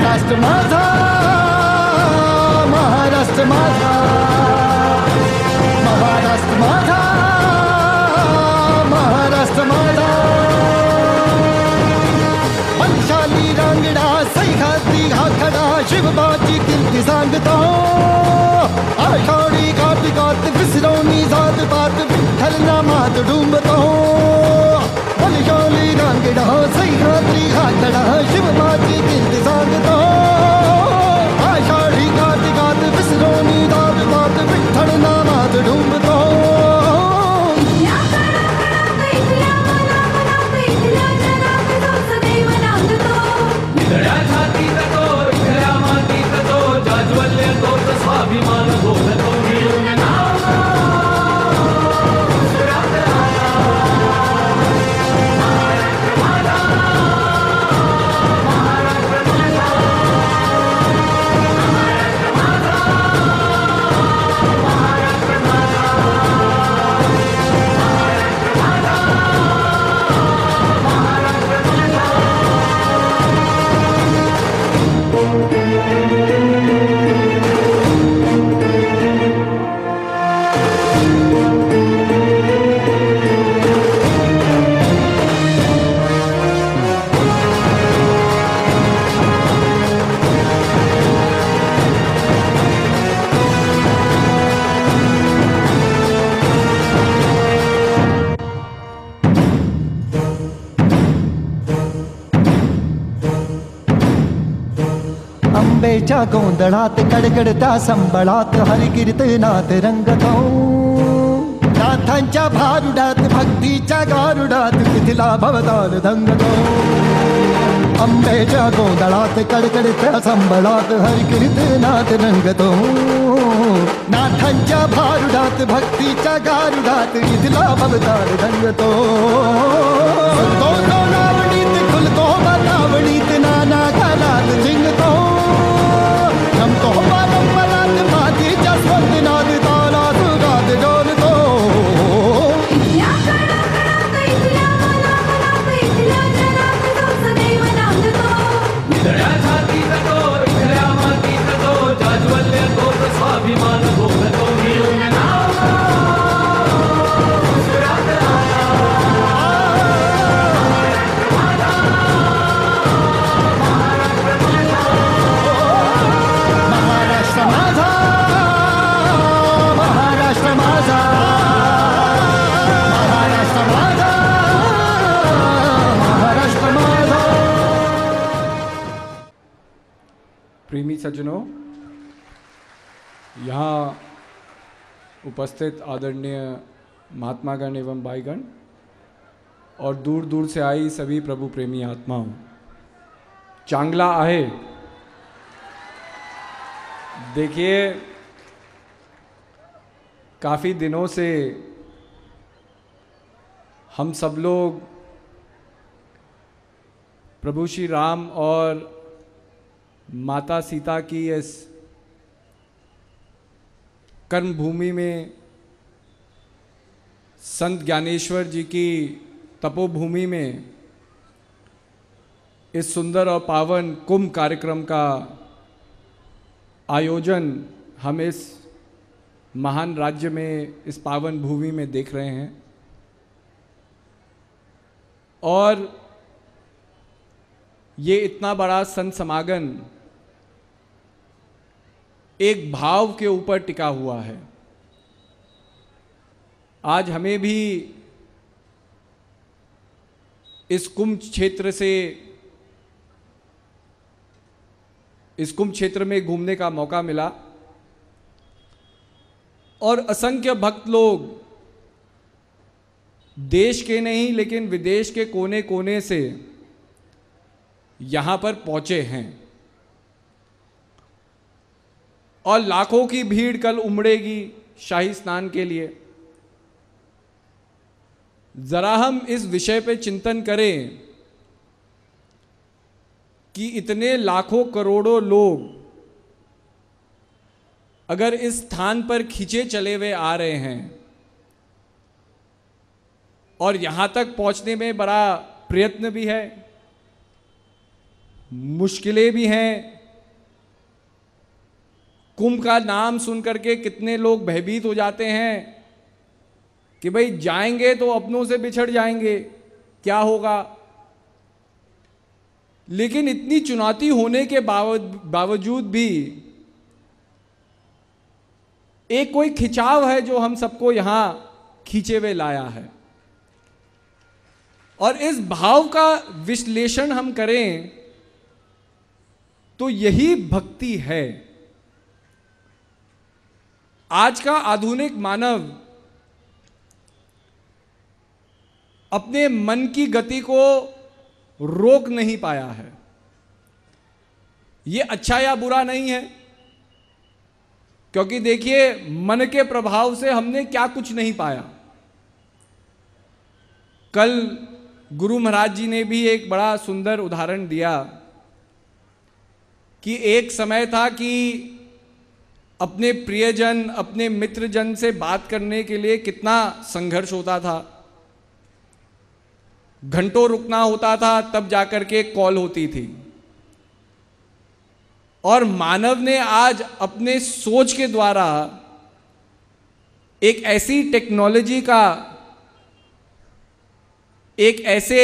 महाराष्ट्र माझा, महाराष्ट्र माझा, महाराष्ट्र माझा, महाराष्ट्र माझा. वंशाली रांगडा सह्याद्री आखाडा शिवबाची कीर्ती सांगतो. आषाढी कार्तिकात विसरवणी जात पात विठ्ठल नामात डुंबतो. वंशाली रांगडा सह्याद्री आखाडा शिवबाची कीर्ती सांगतो. आषाढी कार्तिकात विसरवणी जात पात विठ्ठल नामात डुंबतो. स्वाभिमान बोलतो आंब्याच्या गोंधळात कडकडत्या संबळात हरिकीर्तनात रंगतो. नाथांच्या भारुडात भक्तीच्या गारुडात मिथिला भवताल दंगतो. आंब्याच्या गोंधळात कडकडत्या संबळात हरिकीर्तनात रंगतो. नाथांच्या भारुडात भक्तीच्या गारुडात मिथिला भवताल दंगतो. तो नावणीत खुलतो बतावणीत नाना घालात झिंगतो. रमतो परंपरात मातीच्या स्पंदनात ताला सुरात डोलतो. स्वाभिमान बोलतो प्रेमी सज्जनों, यहाँ उपस्थित आदरणीय महात्मागण एवं भाईगण और दूर दूर से आई सभी प्रभु प्रेमी आत्माओं, चांगला आहे. देखिए, काफ़ी दिनों से हम सब लोग प्रभु श्री राम और माता सीता की इस कर्म भूमि में, संत ज्ञानेश्वर जी की तपोभूमि में, इस सुंदर और पावन कुंभ कार्यक्रम का आयोजन हम इस महान राज्य में, इस पावन भूमि में देख रहे हैं. और ये इतना बड़ा संत समागम एक भाव के ऊपर टिका हुआ है. आज हमें भी इस कुंभ क्षेत्र से, इस कुंभ क्षेत्र में घूमने का मौका मिला और असंख्य भक्त लोग देश के नहीं लेकिन विदेश के कोने कोने से यहाँ पर पहुँचे हैं और लाखों की भीड़ कल उमड़ेगी शाही स्नान के लिए. जरा हम इस विषय पे चिंतन करें कि इतने लाखों करोड़ों लोग अगर इस स्थान पर खींचे चले हुए आ रहे हैं और यहाँ तक पहुँचने में बड़ा प्रयत्न भी है, मुश्किलें भी हैं। कुंभ का नाम सुन करके कितने लोग भयभीत हो जाते हैं कि भाई जाएंगे तो अपनों से बिछड़ जाएंगे, क्या होगा। लेकिन इतनी चुनौती होने के बावजूद भी एक कोई खिंचाव है जो हम सबको यहां खींचे हुए लाया है। और इस भाव का विश्लेषण हम करें तो यही भक्ति है। आज का आधुनिक मानव अपने मन की गति को रोक नहीं पाया है। यह अच्छा या बुरा नहीं है, क्योंकि देखिए मन के प्रभाव से हमने क्या कुछ नहीं पाया। कल गुरु महाराज जी ने भी एक बड़ा सुंदर उदाहरण दिया कि एक समय था कि अपने प्रियजन, अपने मित्रजन से बात करने के लिए कितना संघर्ष होता था। घंटों रुकना होता था, तब जाकर के कॉल होती थी। और मानव ने आज अपने सोच के द्वारा एक ऐसी टेक्नोलॉजी का, एक ऐसे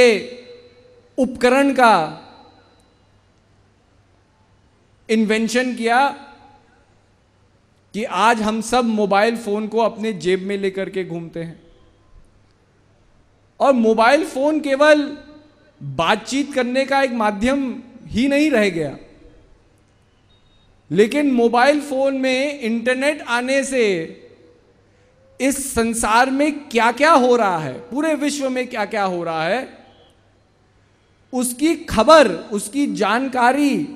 उपकरण का इन्वेंशन किया कि आज हम सब मोबाइल फोन को अपने जेब में लेकर के घूमते हैं। और मोबाइल फोन केवल बातचीत करने का एक माध्यम ही नहीं रह गया, लेकिन मोबाइल फोन में इंटरनेट आने से इस संसार में क्या क्या हो रहा है, पूरे विश्व में क्या क्या हो रहा है, उसकी खबर, उसकी जानकारी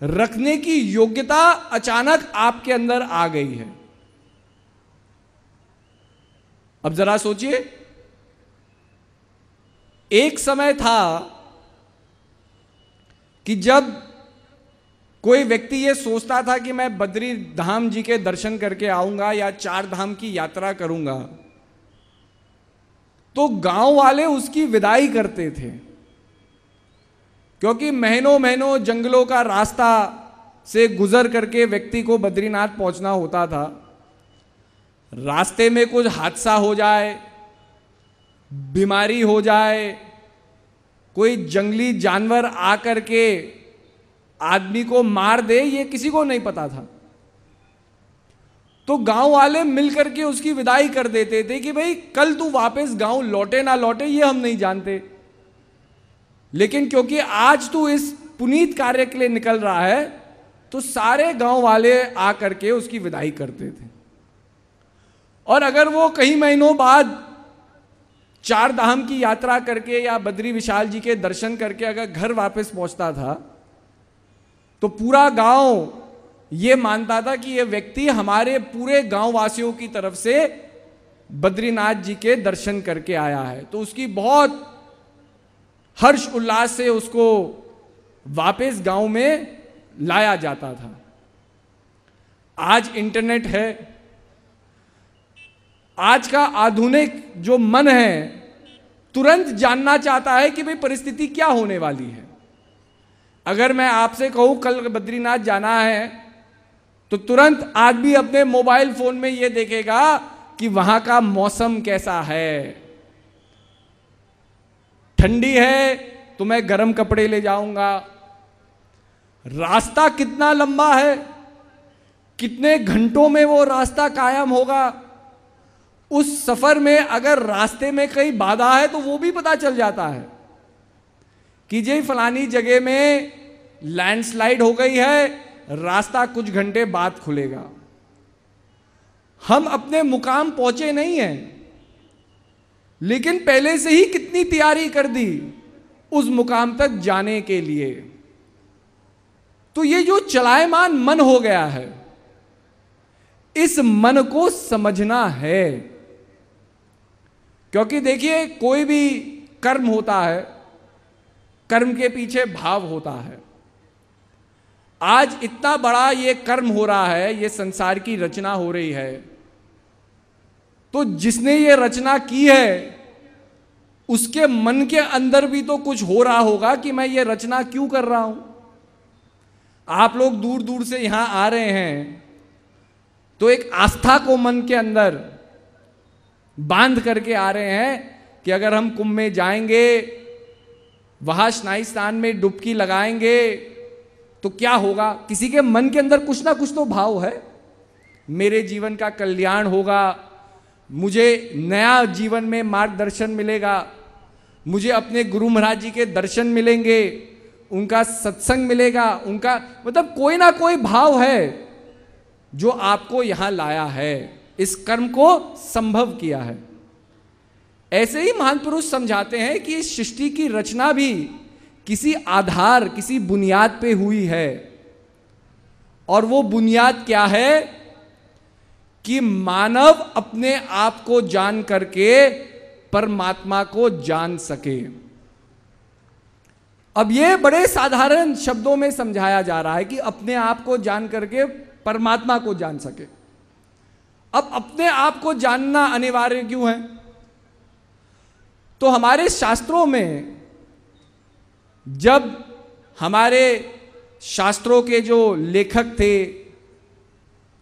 रखने की योग्यता अचानक आपके अंदर आ गई है। अब जरा सोचिए, एक समय था कि जब कोई व्यक्ति यह सोचता था कि मैं बद्री धाम जी के दर्शन करके आऊंगा या 4 धाम की यात्रा करूंगा, तो गांव वाले उसकी विदाई करते थे, क्योंकि महीनों महीनों जंगलों का रास्ता से गुजर करके व्यक्ति को बद्रीनाथ पहुंचना होता था। रास्ते में कुछ हादसा हो जाए, बीमारी हो जाए, कोई जंगली जानवर आकर के आदमी को मार दे, ये किसी को नहीं पता था। तो गांव वाले मिलकर के उसकी विदाई कर देते थे कि भाई कल तू वापस गांव लौटे ना लौटे ये हम नहीं जानते, लेकिन क्योंकि आज तू इस पुनीत कार्य के लिए निकल रहा है, तो सारे गांव वाले आकर के उसकी विदाई करते थे। और अगर वो कई महीनों बाद 4 धाम की यात्रा करके या बद्री विशाल जी के दर्शन करके अगर घर वापस पहुंचता था, तो पूरा गांव ये मानता था कि यह व्यक्ति हमारे पूरे गांव वासियों की तरफ से बद्रीनाथ जी के दर्शन करके आया है। तो उसकी बहुत हर्ष उल्लास से उसको वापस गांव में लाया जाता था। आज इंटरनेट है, आज का आधुनिक जो मन है तुरंत जानना चाहता है कि भाई परिस्थिति क्या होने वाली है। अगर मैं आपसे कहूं कल बद्रीनाथ जाना है, तो तुरंत आदमी अपने मोबाइल फोन में यह देखेगा कि वहां का मौसम कैसा है। ठंडी है तो मैं गर्म कपड़े ले जाऊंगा, रास्ता कितना लंबा है, कितने घंटों में वो रास्ता कायम होगा, उस सफर में अगर रास्ते में कहीं बाधा है तो वो भी पता चल जाता है कि जी फलानी जगह में लैंडस्लाइड हो गई है, रास्ता कुछ घंटे बाद खुलेगा। हम अपने मुकाम पहुंचे नहीं हैं, लेकिन पहले से ही कितनी तैयारी कर दी उस मुकाम तक जाने के लिए। तो ये जो चलायमान मन हो गया है, इस मन को समझना है। क्योंकि देखिए कोई भी कर्म होता है, कर्म के पीछे भाव होता है। आज इतना बड़ा ये कर्म हो रहा है, ये संसार की रचना हो रही है, तो जिसने ये रचना की है उसके मन के अंदर भी तो कुछ हो रहा होगा कि मैं ये रचना क्यों कर रहा हूं। आप लोग दूर दूर से यहां आ रहे हैं तो एक आस्था को मन के अंदर बांध करके आ रहे हैं कि अगर हम कुंभ में जाएंगे, वहां स्नान स्नान में डुबकी लगाएंगे तो क्या होगा। किसी के मन के अंदर कुछ ना कुछ तो भाव है, मेरे जीवन का कल्याण होगा, मुझे नया जीवन में मार्गदर्शन मिलेगा, मुझे अपने गुरु महाराज जी के दर्शन मिलेंगे, उनका सत्संग मिलेगा, उनका मतलब कोई ना कोई भाव है जो आपको यहां लाया है, इस कर्म को संभव किया है। ऐसे ही महान पुरुष समझाते हैं कि इस सृष्टि की रचना भी किसी आधार, किसी बुनियाद पे हुई है। और वो बुनियाद क्या है कि मानव अपने आप को जान करके परमात्मा को जान सके। अब ये बड़े साधारण शब्दों में समझाया जा रहा है कि अपने आप को जान करके परमात्मा को जान सके। अब अपने आप को जानना अनिवार्य क्यों है? तो हमारे शास्त्रों में, जब हमारे शास्त्रों के जो लेखक थे,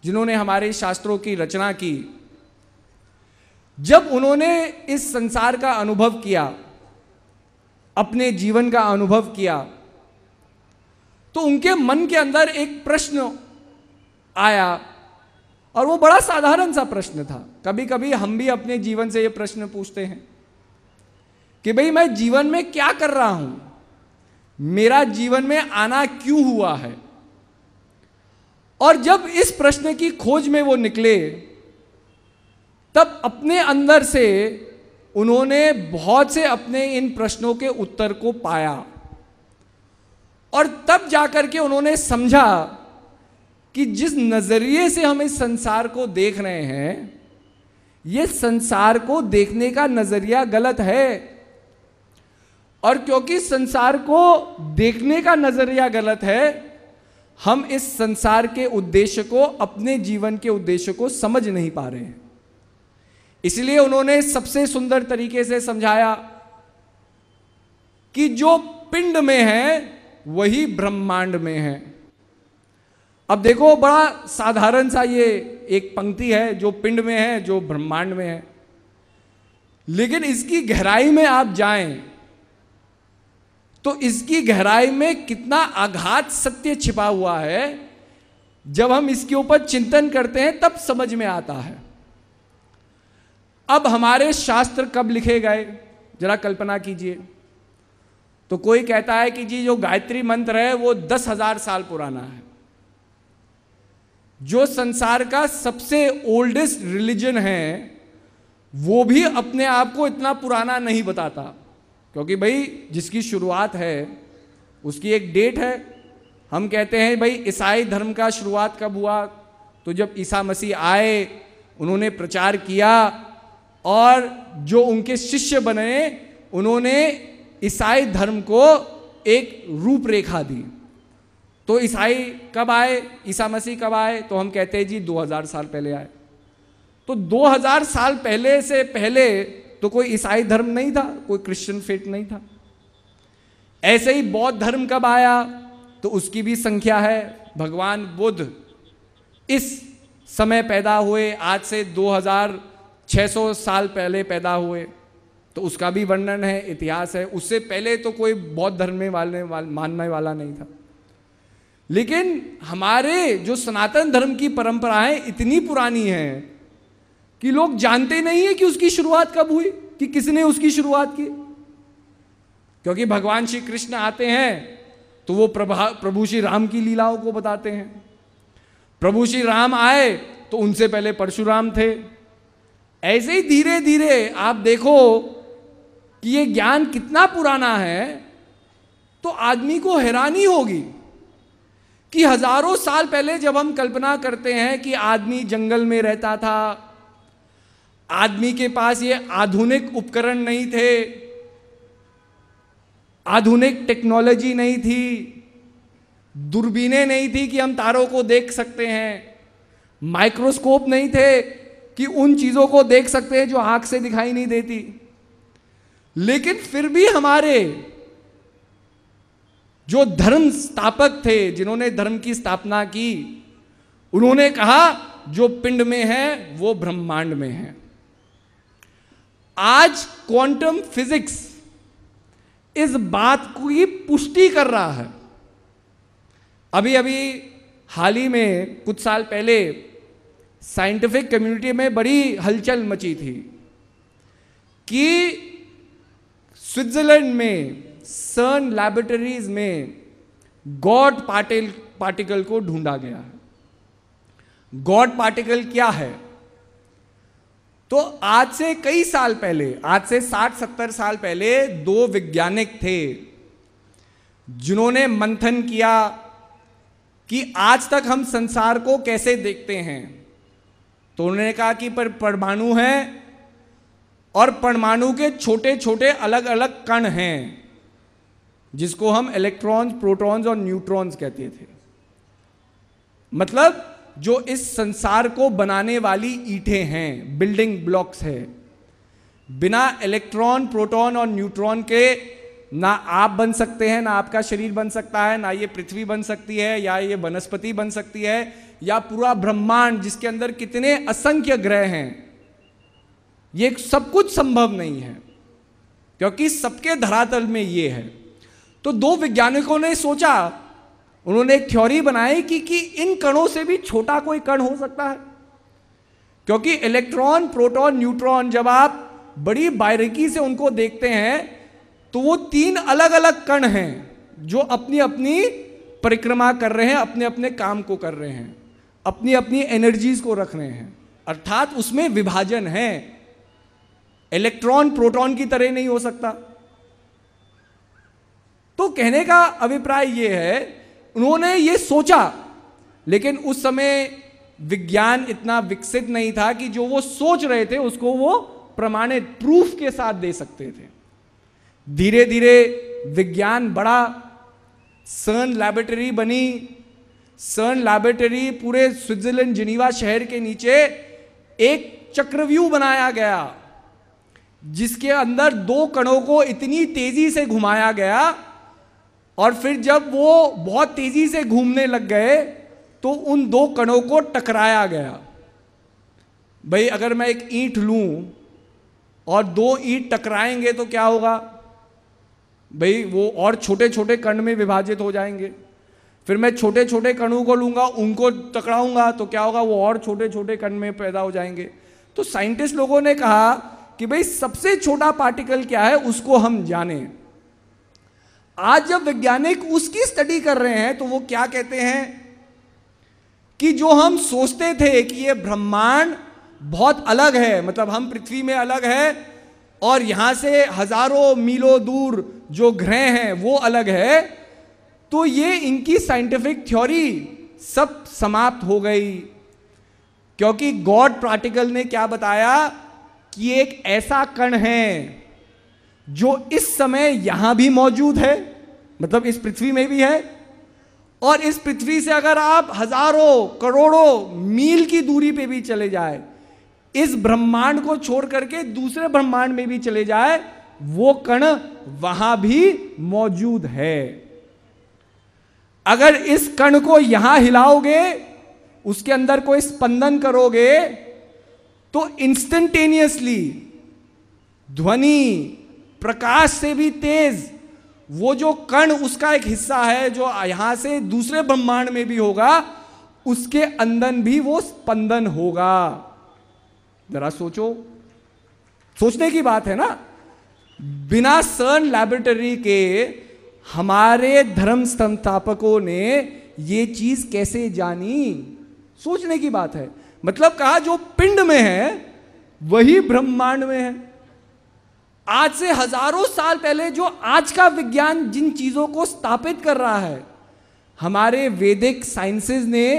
जिन्होंने हमारे शास्त्रों की रचना की, जब उन्होंने इस संसार का अनुभव किया, अपने जीवन का अनुभव किया, तो उनके मन के अंदर एक प्रश्न आया, और वो बड़ा साधारण सा प्रश्न था। कभी कभी हम भी अपने जीवन से ये प्रश्न पूछते हैं कि भाई मैं जीवन में क्या कर रहा हूं, मेरा जीवन में आना क्यों हुआ है। और जब इस प्रश्न की खोज में वो निकले, तब अपने अंदर से उन्होंने बहुत से अपने इन प्रश्नों के उत्तर को पाया, और तब जाकर के उन्होंने समझा कि जिस नजरिए से हम इस संसार को देख रहे हैं, ये संसार को देखने का नजरिया गलत है। और क्योंकि संसार को देखने का नजरिया गलत है, हम इस संसार के उद्देश्य को, अपने जीवन के उद्देश्य को समझ नहीं पा रहे हैं। इसलिए उन्होंने सबसे सुंदर तरीके से समझाया कि जो पिंड में है वही ब्रह्मांड में है। अब देखो, बड़ा साधारण सा ये एक पंक्ति है, जो पिंड में है, जो ब्रह्मांड में है, लेकिन इसकी गहराई में आप जाएं तो इसकी गहराई में कितना अगाध सत्य छिपा हुआ है। जब हम इसके ऊपर चिंतन करते हैं तब समझ में आता है। अब हमारे शास्त्र कब लिखे गए, जरा कल्पना कीजिए। तो कोई कहता है कि जी जो गायत्री मंत्र है वो 10,000 साल पुराना है। जो संसार का सबसे ओल्डेस्ट रिलीजन है वो भी अपने आप को इतना पुराना नहीं बताता, क्योंकि भाई जिसकी शुरुआत है उसकी एक डेट है। हम कहते हैं भाई ईसाई धर्म का शुरुआत कब हुआ, तो जब ईसा मसीह आए, उन्होंने प्रचार किया, और जो उनके शिष्य बने उन्होंने ईसाई धर्म को एक रूपरेखा दी। तो ईसाई कब आए, ईसा मसीह कब आए, तो हम कहते हैं जी 2000 साल पहले आए। तो 2000 साल पहले से पहले तो कोई ईसाई धर्म नहीं था, कोई क्रिश्चियन फेथ नहीं था। ऐसे ही बौद्ध धर्म कब आया, तो उसकी भी संख्या है। भगवान बुद्ध इस समय पैदा हुए, आज से 2600 साल पहले पैदा हुए, तो उसका भी वर्णन है, इतिहास है। उससे पहले तो कोई बौद्ध धर्म में मानने वाला नहीं था। लेकिन हमारे जो सनातन धर्म की परंपराएं इतनी पुरानी हैं कि लोग जानते नहीं है कि उसकी शुरुआत कब हुई, कि किसने उसकी शुरुआत की। क्योंकि भगवान श्री कृष्ण आते हैं तो वो प्रभु श्री राम की लीलाओं को बताते हैं। प्रभु श्री राम आए तो उनसे पहले परशुराम थे। ऐसे ही धीरे धीरे आप देखो कि ये ज्ञान कितना पुराना है, तो आदमी को हैरानी होगी कि हजारों साल पहले जब हम कल्पना करते हैं कि आदमी जंगल में रहता था, आदमी के पास ये आधुनिक उपकरण नहीं थे, आधुनिक टेक्नोलॉजी नहीं थी, दूरबीनें नहीं थी कि हम तारों को देख सकते हैं, माइक्रोस्कोप नहीं थे कि उन चीजों को देख सकते हैं जो आंख से दिखाई नहीं देती। लेकिन फिर भी हमारे जो धर्म स्थापक थे, जिन्होंने धर्म की स्थापना की, उन्होंने कहा जो पिंड में है वो ब्रह्मांड में है। आज क्वांटम फिजिक्स इस बात की पुष्टि कर रहा है। अभी अभी हाल ही में कुछ साल पहले साइंटिफिक कम्युनिटी में बड़ी हलचल मची थी कि स्विट्जरलैंड में सर्न लैबोरेटरीज में गॉड पार्टिकल को ढूंढा गया है। गॉड पार्टिकल क्या है? तो आज से कई साल पहले, आज से 60-70 साल पहले, दो वैज्ञानिक थे जिन्होंने मंथन किया कि आज तक हम संसार को कैसे देखते हैं। तो उन्होंने कहा कि परमाणु है और परमाणु के छोटे छोटे अलग अलग कण हैं जिसको हम इलेक्ट्रॉन्स, प्रोटॉन्स और न्यूट्रॉन्स कहते थे। मतलब जो इस संसार को बनाने वाली ईंटें हैं, बिल्डिंग ब्लॉक्स है। बिना इलेक्ट्रॉन, प्रोटॉन और न्यूट्रॉन के ना आप बन सकते हैं, ना आपका शरीर बन सकता है, ना ये पृथ्वी बन सकती है, या ये वनस्पति बन सकती है, या पूरा ब्रह्मांड जिसके अंदर कितने असंख्य ग्रह हैं, ये सब कुछ संभव नहीं है क्योंकि सबके धरातल में ये है। तो दो वैज्ञानिकों ने सोचा, उन्होंने एक थ्योरी बनाई कि इन कणों से भी छोटा कोई कण हो सकता है, क्योंकि इलेक्ट्रॉन, प्रोटॉन, न्यूट्रॉन जब आप बड़ी बारीकी से उनको देखते हैं तो वो 3 अलग अलग कण हैं जो अपनी अपनी परिक्रमा कर रहे हैं, अपने अपने काम को कर रहे हैं, अपनी अपनी एनर्जीज को रख रहे हैं, अर्थात उसमें विभाजन है। इलेक्ट्रॉन प्रोटॉन की तरह नहीं हो सकता। तो कहने का अभिप्राय यह है, उन्होंने ये सोचा, लेकिन उस समय विज्ञान इतना विकसित नहीं था कि जो वो सोच रहे थे उसको वो प्रमाणित प्रूफ के साथ दे सकते थे। धीरे धीरे विज्ञान बढ़ा, सर्न लैबोरेटरी बनी। सर्न लैबोरेटरी पूरे स्विट्जरलैंड जिनीवा शहर के नीचे एक चक्रव्यूह बनाया गया जिसके अंदर 2 कणों को इतनी तेजी से घुमाया गया, और फिर जब वो बहुत तेजी से घूमने लग गए तो उन 2 कणों को टकराया गया। भाई अगर मैं एक ईंट लूं और 2 ईंट टकराएंगे तो क्या होगा? भाई वो और छोटे छोटे कण में विभाजित हो जाएंगे। फिर मैं छोटे छोटे कणों को लूंगा, उनको टकराऊंगा तो क्या होगा? वो और छोटे छोटे कण में पैदा हो जाएंगे। तो साइंटिस्ट लोगों ने कहा कि भाई सबसे छोटा पार्टिकल क्या है, उसको हम जानें। आज जब वैज्ञानिक उसकी स्टडी कर रहे हैं तो वो क्या कहते हैं कि जो हम सोचते थे कि ये ब्रह्मांड बहुत अलग है, मतलब हम पृथ्वी में अलग है और यहां से हजारों मीलों दूर जो ग्रह हैं वो अलग है, तो ये इनकी साइंटिफिक थ्योरी सब समाप्त हो गई। क्योंकि गॉड पार्टिकल ने क्या बताया कि एक ऐसा कण है जो इस समय यहां भी मौजूद है, मतलब इस पृथ्वी में भी है, और इस पृथ्वी से अगर आप हजारों करोड़ों मील की दूरी पे भी चले जाए, इस ब्रह्मांड को छोड़ करके दूसरे ब्रह्मांड में भी चले जाए, वो कण वहां भी मौजूद है। अगर इस कण को यहां हिलाओगे, उसके अंदर कोई स्पंदन करोगे, तो इंस्टेंटेनियसली ध्वनि, प्रकाश से भी तेज वो जो कण उसका एक हिस्सा है जो यहां से दूसरे ब्रह्मांड में भी होगा, उसके अंदर भी वो स्पंदन होगा। जरा सोचो, सोचने की बात है ना। बिना सर्न लैबोरेटरी के हमारे धर्म संस्थापकों ने ये चीज कैसे जानी? सोचने की बात है। मतलब कहा जो पिंड में है वही ब्रह्मांड में है। आज से हजारों साल पहले जो आज का विज्ञान जिन चीजों को स्थापित कर रहा है, हमारे वैदिक साइंसेस ने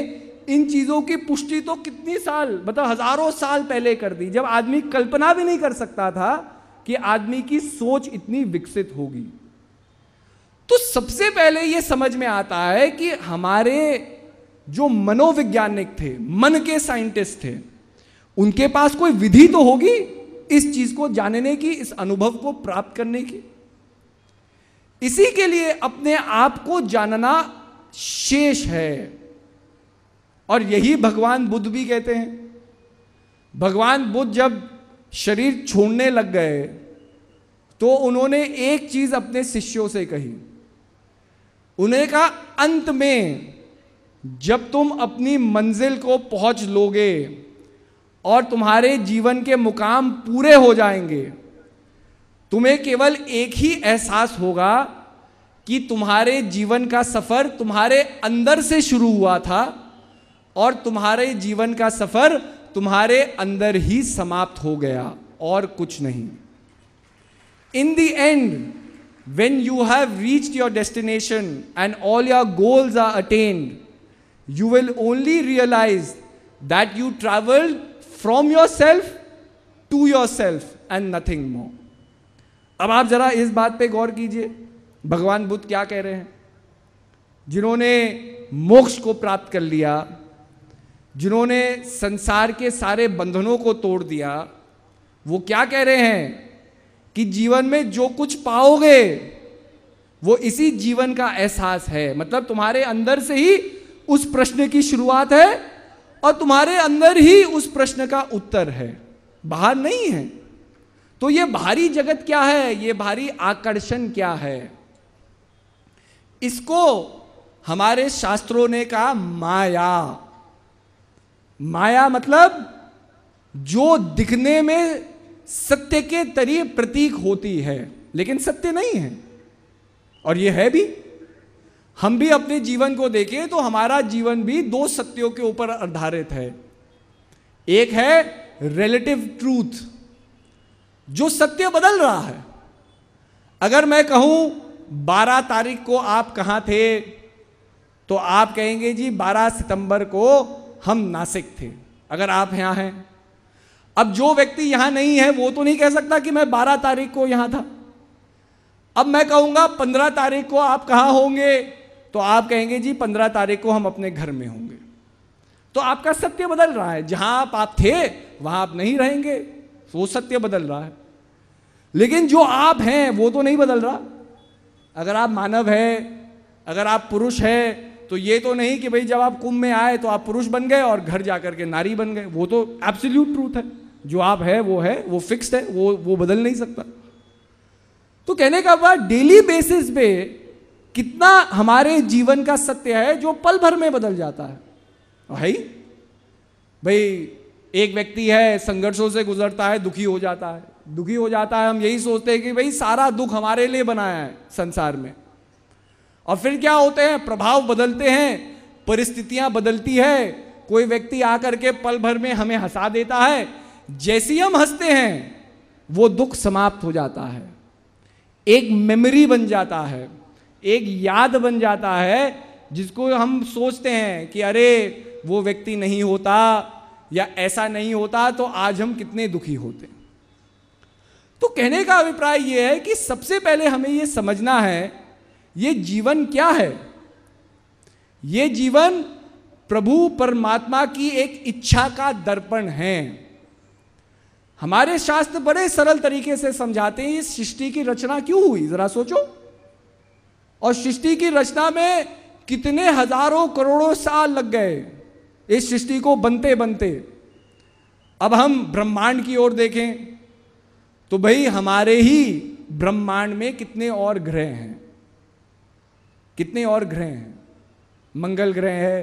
इन चीजों की पुष्टि तो कितनी साल, मतलब हजारों साल पहले कर दी, जब आदमी कल्पना भी नहीं कर सकता था कि आदमी की सोच इतनी विकसित होगी। तो सबसे पहले यह समझ में आता है कि हमारे जो मनोवैज्ञानिक थे, मन के साइंटिस्ट थे, उनके पास कोई विधि तो होगी इस चीज को जानने की, इस अनुभव को प्राप्त करने की। इसी के लिए अपने आप को जानना शेष है। और यही भगवान बुद्ध भी कहते हैं। भगवान बुद्ध जब शरीर छोड़ने लग गए तो उन्होंने एक चीज अपने शिष्यों से कही। उन्हें कहा, अंत में जब तुम अपनी मंजिल को पहुंच लोगे और तुम्हारे जीवन के मुकाम पूरे हो जाएंगे, तुम्हें केवल एक ही एहसास होगा कि तुम्हारे जीवन का सफर तुम्हारे अंदर से शुरू हुआ था और तुम्हारे जीवन का सफर तुम्हारे अंदर ही समाप्त हो गया, और कुछ नहीं। In the end, when you have reached your destination and all your goals are attained, you will only realize that you traveled from yourself to yourself and nothing more. अब आप जरा इस बात पे गौर कीजिए, भगवान बुद्ध क्या कह रहे हैं। जिन्होंने मोक्ष को प्राप्त कर लिया, जिन्होंने संसार के सारे बंधनों को तोड़ दिया, वो क्या कह रहे हैं कि जीवन में जो कुछ पाओगे वो इसी जीवन का एहसास है। मतलब तुम्हारे अंदर से ही उस प्रश्न की शुरुआत है और तुम्हारे अंदर ही उस प्रश्न का उत्तर है, बाहर नहीं है। तो ये बाहरी जगत क्या है, ये बाहरी आकर्षण क्या है, इसको हमारे शास्त्रों ने कहा माया। माया मतलब जो दिखने में सत्य के तरीके प्रतीक होती है लेकिन सत्य नहीं है। और ये है भी, हम भी अपने जीवन को देखें तो हमारा जीवन भी दो सत्यों के ऊपर आधारित है। एक है रिलेटिव ट्रूथ, जो सत्य बदल रहा है। अगर मैं कहूं 12 तारीख को आप कहां थे, तो आप कहेंगे जी 12 सितंबर को हम नासिक थे, अगर आप यहां हैं। अब जो व्यक्ति यहां नहीं है वो तो नहीं कह सकता कि मैं 12 तारीख को यहां था। अब मैं कहूंगा 15 तारीख को आप कहां होंगे, तो आप कहेंगे जी 15 तारीख को हम अपने घर में होंगे। तो आपका सत्य बदल रहा है, जहां आप थे वहां आप नहीं रहेंगे, वो सत्य बदल रहा है। लेकिन जो आप हैं वो तो नहीं बदल रहा। अगर आप मानव है, अगर आप पुरुष है, तो ये तो नहीं कि भाई जब आप कुंभ में आए तो आप पुरुष बन गए और घर जाकर के नारी बन गए। वो तो एब्सोल्यूट ट्रूथ है, जो आप है, वो फिक्स्ड है, वो बदल नहीं सकता। तो कहने का बात, डेली बेसिस पे कितना हमारे जीवन का सत्य है जो पल भर में बदल जाता है। भाई एक व्यक्ति है, संघर्षों से गुजरता है, दुखी हो जाता है, हम यही सोचते हैं कि भाई सारा दुख हमारे लिए बनाया है संसार में। और फिर क्या होते हैं, प्रभाव बदलते हैं, परिस्थितियां बदलती है। कोई व्यक्ति आकर के पल भर में हमें हंसा देता है, जैसे ही हम हंसते हैं वो दुख समाप्त हो जाता है, एक मेमोरी बन जाता है, एक याद बन जाता है, जिसको हम सोचते हैं कि अरे वो व्यक्ति नहीं होता या ऐसा नहीं होता तो आज हम कितने दुखी होते। तो कहने का अभिप्राय यह है कि सबसे पहले हमें यह समझना है, ये जीवन क्या है। ये जीवन प्रभु परमात्मा की एक इच्छा का दर्पण है। हमारे शास्त्र बड़े सरल तरीके से समझाते हैं इस सृष्टि की रचना क्यों हुई, जरा सोचो। और सृष्टि की रचना में कितने हजारों करोड़ों साल लग गए इस सृष्टि को बनते बनते। अब हम ब्रह्मांड की ओर देखें तो भाई हमारे ही ब्रह्मांड में कितने और ग्रह हैं, मंगल ग्रह है,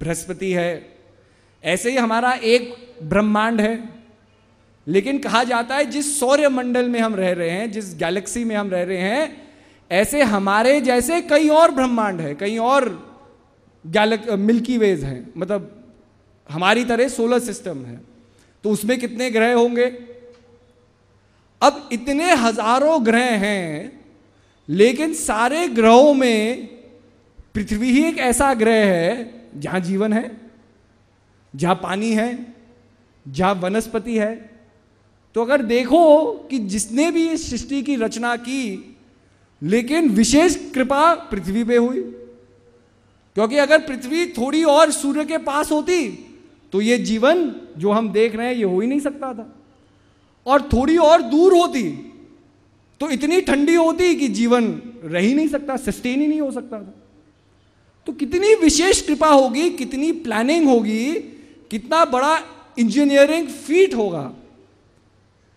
बृहस्पति है। ऐसे ही हमारा एक ब्रह्मांड है। लेकिन कहा जाता है जिस सौर्य मंडल में हम रह रहे हैं, जिस गैलेक्सी में हम रह रहे हैं, ऐसे हमारे जैसे कई और ब्रह्मांड है, कई और मिल्की वेज हैं, मतलब हमारी तरह सोलर सिस्टम है। तो उसमें कितने ग्रह होंगे। अब इतने हजारों ग्रह हैं, लेकिन सारे ग्रहों में पृथ्वी ही एक ऐसा ग्रह है जहां जीवन है, जहां पानी है, जहां वनस्पति है। तो अगर देखो कि जिसने भी इस सृष्टि की रचना की, लेकिन विशेष कृपा पृथ्वी पे हुई, क्योंकि अगर पृथ्वी थोड़ी और सूर्य के पास होती तो ये जीवन जो हम देख रहे हैं ये हो ही नहीं सकता था। और थोड़ी और दूर होती तो इतनी ठंडी होती कि जीवन रह ही नहीं सकता, सस्टेन ही नहीं हो सकता था। तो कितनी विशेष कृपा होगी, कितनी प्लानिंग होगी, कितना बड़ा इंजीनियरिंग फीट होगा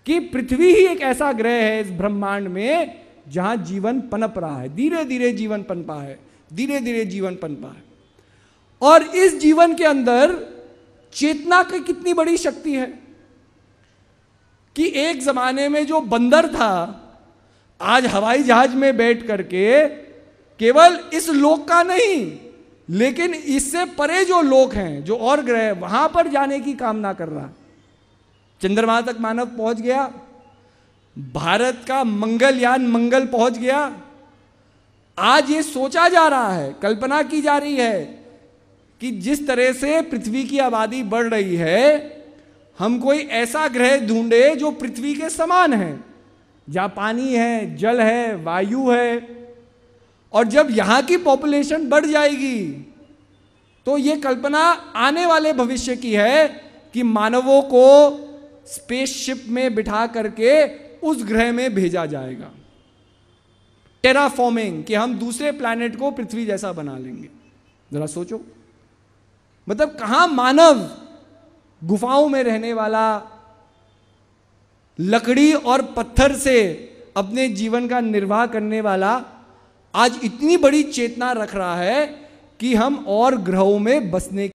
कि पृथ्वी ही एक ऐसा ग्रह है इस ब्रह्मांड में जहां जीवन पनप रहा है, धीरे धीरे जीवन पनपा है, धीरे धीरे जीवन पनपा है। और इस जीवन के अंदर चेतना की कितनी बड़ी शक्ति है कि एक जमाने में जो बंदर था आज हवाई जहाज में बैठ करके केवल इस लोक का नहीं लेकिन इससे परे जो लोक हैं, जो और ग्रह, वहां पर जाने की कामना कर रहा है। चंद्रमा तक मानव पहुंच गया, भारत का मंगलयान मंगल पहुंच गया। आज ये सोचा जा रहा है, कल्पना की जा रही है कि जिस तरह से पृथ्वी की आबादी बढ़ रही है, हम कोई ऐसा ग्रह ढूंढे जो पृथ्वी के समान है, जहां पानी है, जल है, वायु है। और जब यहां की पॉपुलेशन बढ़ जाएगी तो यह कल्पना आने वाले भविष्य की है कि मानवों को स्पेसशिप में बिठा करके उस ग्रह में भेजा जाएगा, टेराफॉर्मिंग, कि हम दूसरे प्लैनेट को पृथ्वी जैसा बना लेंगे। जरा सोचो, मतलब कहां मानव गुफाओं में रहने वाला, लकड़ी और पत्थर से अपने जीवन का निर्वाह करने वाला, आज इतनी बड़ी चेतना रख रहा है कि हम और ग्रहों में बसने